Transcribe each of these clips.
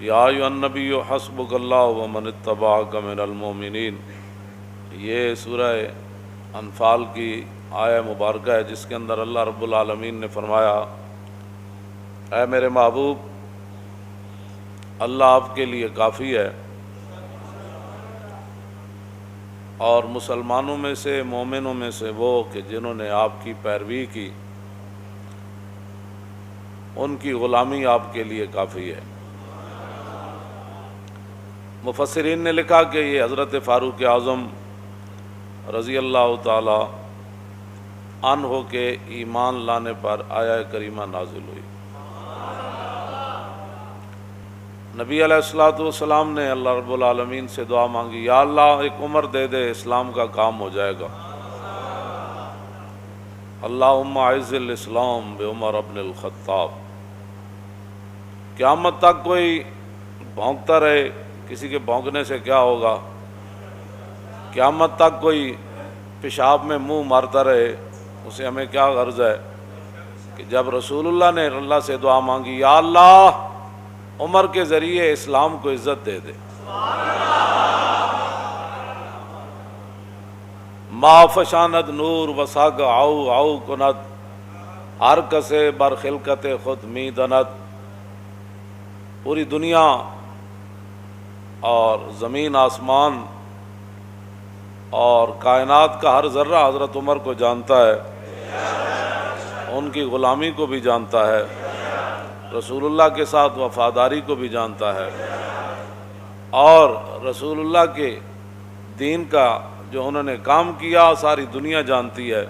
یا ایھا النبی حسبک اللہ ومن اتبعک من المؤمنین۔ یہ سورہ انفال کی آیہ مبارکہ ہے جس کے اندر اللہ رب العالمین نے فرمایا، اے میرے محبوب، اللہ آپ کے لیے کافی ہے، اور مسلمانوں میں سے، مومنوں میں سے وہ کہ جنہوں نے آپ کی پیروی کی، ان کی غلامی آپ کے لیے کافی ہے۔ مفسرین نے لکھا کہ یہ حضرت فاروق اعظم رضی اللہ تعالی عنہ کے ایمان لانے پر آیہ کریمہ نازل ہوئی۔ نبی علیہ الصلوۃ والسلام نے اللہ رب العالمین سے دعا مانگی، یا اللہ ایک عمر دے دے، اسلام کا کام ہو جائے گا۔ اللہم اعز الاسلام بعمر بن الخطاب۔ قیامت تک کوئی بھونکتا رہے، کسی کے بھونکنے سے کیا ہوگا؟ قیامت تک کوئی پیشاب میں منہ مارتا رہے، اسے ہمیں کیا غرض ہے؟ کہ جب رسول اللہ نے اللہ سے دعا مانگی، یا اللہ عمر کے ذریعے اسلام کو عزت دے دے۔ ما فشاند نور وساگ آؤ آؤ کند، ہر کسے بر خلقت خود می دند۔ پوری دنیا اور زمین آسمان اور کائنات کا ہر ذرہ حضرت عمر کو جانتا ہے، ان کی غلامی کو بھی جانتا ہے، رسول اللہ کے ساتھ وفاداری کو بھی جانتا ہے، اور رسول اللہ کے دین کا جو انہوں نے کام کیا ساری دنیا جانتی ہے،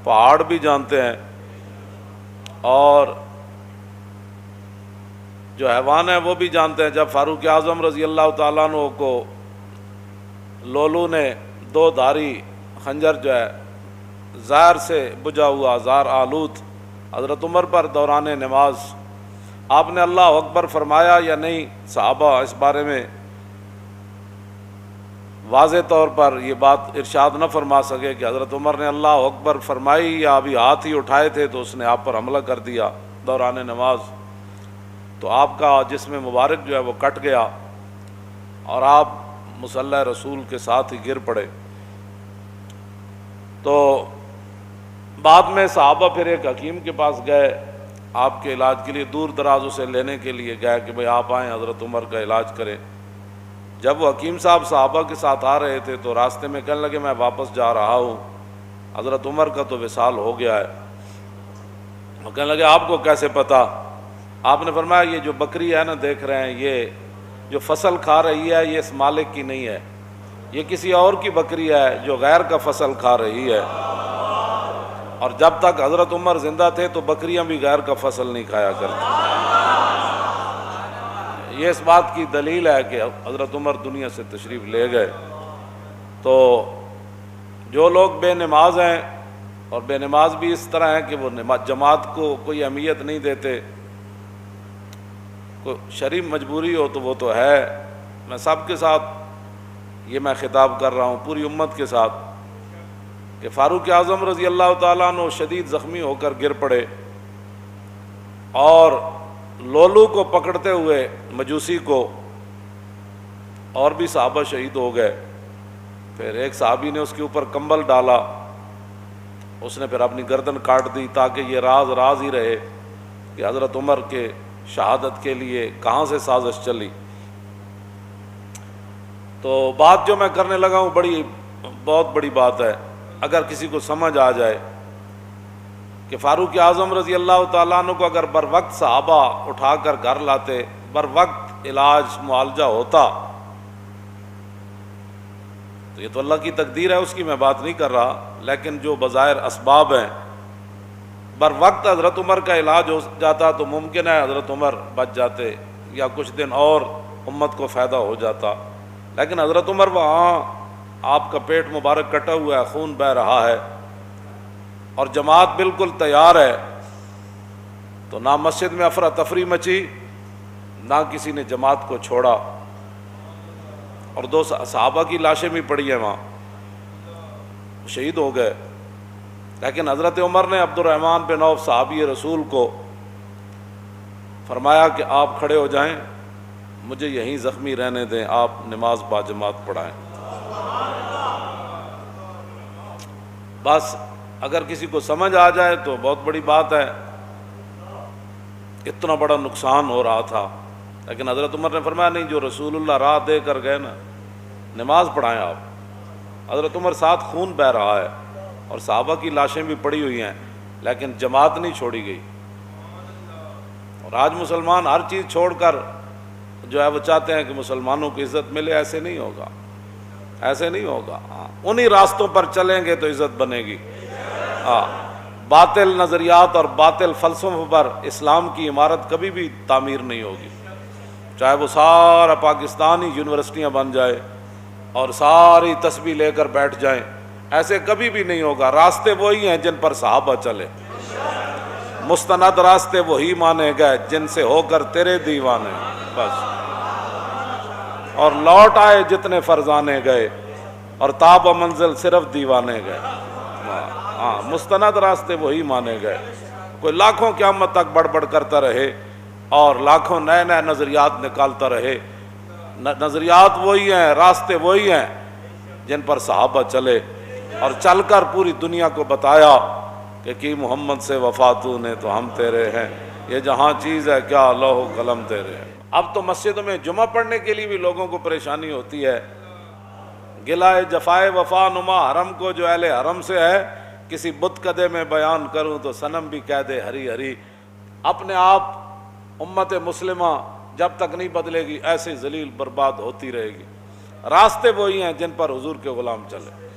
پہاڑ بھی جانتے ہیں، اور جو حیوان ہیں وہ بھی جانتے ہیں۔ جب فاروق اعظم رضی اللہ تعالیٰ عنہ کو لولو نے دو دھاری خنجر جو ہے زہر سے بجھا ہوا، زہر آلود، حضرت عمر پر دوران نماز، آپ نے اللہ اکبر فرمایا یا نہیں؟ صحابہ اس بارے میں واضح طور پر یہ بات ارشاد نہ فرما سکے کہ حضرت عمر نے اللہ اکبر فرمائی یا ابھی ہاتھ ہی اٹھائے تھے تو اس نے آپ پر حملہ کر دیا دوران نماز، تو آپ کا جسم مبارک جو ہے وہ کٹ گیا اور آپ مصلی رسول کے ساتھ ہی گر پڑے۔ تو بعد میں صحابہ پھر ایک حکیم کے پاس گئے، آپ کے علاج کے لیے دور دراز اسے لینے کے لیے گئے کہ بھئی آپ آئیں حضرت عمر کا علاج کریں۔ جب وہ حکیم صاحب صحابہ کے ساتھ آ رہے تھے تو راستے میں کہنے لگے میں واپس جا رہا ہوں، حضرت عمر کا تو وصال ہو گیا ہے۔ وہ کہنے لگے آپ کو کیسے پتہ؟ آپ نے فرمایا یہ جو بکری ہے نا دیکھ رہے ہیں، یہ جو فصل کھا رہی ہے یہ اس مالک کی نہیں ہے، یہ کسی اور کی بکری ہے جو غیر کا فصل کھا رہی ہے، اور جب تک حضرت عمر زندہ تھے تو بکریاں بھی غیر کا فصل نہیں کھایا کرتی۔ یہ اس بات کی دلیل ہے کہ حضرت عمر دنیا سے تشریف لے گئے۔ تو جو لوگ بے نماز ہیں، اور بے نماز بھی اس طرح ہیں کہ وہ جماعت کو کوئی اہمیت نہیں دیتے، کوئی شرعی مجبوری ہو تو وہ تو ہے، میں سب کے ساتھ یہ میں خطاب کر رہا ہوں، پوری امت کے ساتھ، کہ فاروق اعظم رضی اللہ تعالیٰ عنہ شدید زخمی ہو کر گر پڑے، اور لولو کو پکڑتے ہوئے مجوسی کو اور بھی صحابہ شہید ہو گئے۔ پھر ایک صحابی نے اس کے اوپر کمبل ڈالا، اس نے پھر اپنی گردن کاٹ دی تاکہ یہ راز راز ہی رہے کہ حضرت عمر کے شہادت کے لیے کہاں سے سازش چلی۔ تو بات جو میں کرنے لگا ہوں بہت بڑی بات ہے، اگر کسی کو سمجھ آ جائے کہ فاروق اعظم رضی اللہ تعالیٰ عنہ کو اگر بر وقت صحابہ اٹھا کر گھر لاتے، بر وقت علاج معالجہ ہوتا، تو یہ تو اللہ کی تقدیر ہے، اس کی میں بات نہیں کر رہا، لیکن جو بظاہر اسباب ہیں، بر وقت حضرت عمر کا علاج ہو جاتا تو ممکن ہے حضرت عمر بچ جاتے یا کچھ دن اور امت کو فائدہ ہو جاتا، لیکن حضرت عمر وہاں، آپ کا پیٹ مبارک کٹا ہوا ہے، خون بہہ رہا ہے، اور جماعت بالکل تیار ہے، تو نہ مسجد میں افراتفری مچی، نہ کسی نے جماعت کو چھوڑا، اور دو صحابہ کی لاشیں بھی پڑی ہیں وہاں، شہید ہو گئے، لیکن حضرت عمر نے عبد الرحمن بن عوف صحابی رسول کو فرمایا کہ آپ کھڑے ہو جائیں، مجھے یہیں زخمی رہنے دیں، آپ نماز باجماعت پڑھائیں۔ بس اگر کسی کو سمجھ آ جائے تو بہت بڑی بات ہے، اتنا بڑا نقصان ہو رہا تھا، لیکن حضرت عمر نے فرمایا نہیں، جو رسول اللہ راہ دے کر گئے نا، نماز پڑھائیں آپ۔ حضرت عمر ساتھ خون بہہ رہا ہے اور صحابہ کی لاشیں بھی پڑی ہوئی ہیں، لیکن جماعت نہیں چھوڑی گئی۔ اور آج مسلمان ہر چیز چھوڑ کر جو ہے وہ چاہتے ہیں کہ مسلمانوں کی عزت ملے، ایسے نہیں ہوگا، ایسے نہیں ہوگا۔ انہی راستوں پر چلیں گے تو عزت بنے گی۔ باطل نظریات اور باطل فلسفوں پر اسلام کی عمارت کبھی بھی تعمیر نہیں ہوگی، چاہے وہ سارا پاکستان ہی یونیورسٹیاں بن جائے اور ساری تسبیح لے کر بیٹھ جائیں، ایسے کبھی بھی نہیں ہوگا۔ راستے وہی ہیں جن پر صحابہ چلے، مستند راستے وہی مانے گئے جن سے ہو کر تیرے دیوانے، بس۔ اور لوٹ آئے جتنے فرزانے گئے، اور تاب و منزل صرف دیوانے گئے۔ مستند راستے وہی مانے گئے۔ کوئی لاکھوں قیامت تک بڑھ بڑھ کرتا رہے اور لاکھوں نئے نئے نظریات نکالتا رہے، نظریات وہی ہیں، راستے وہی ہیں جن پر صحابہ چلے، اور چل کر پوری دنیا کو بتایا کہ کی محمد سے وفا تو نے تو ہم تیرے ہیں، یہ جہاں چیز ہے کیا لوح و قلم تیرے ہیں۔ اب تو مسجدوں میں جمعہ پڑھنے کے لیے بھی لوگوں کو پریشانی ہوتی ہے۔ گلائے جفائے وفا نما حرم کو جو اہل حرم سے ہے، کسی بت کدے میں بیان کروں تو صنم بھی کہہ دے ہری ہری۔ اپنے آپ امت مسلمہ جب تک نہیں بدلے گی ایسے ذلیل برباد ہوتی رہے گی۔ راستے وہی ہیں جن پر حضور کے غلام چلے۔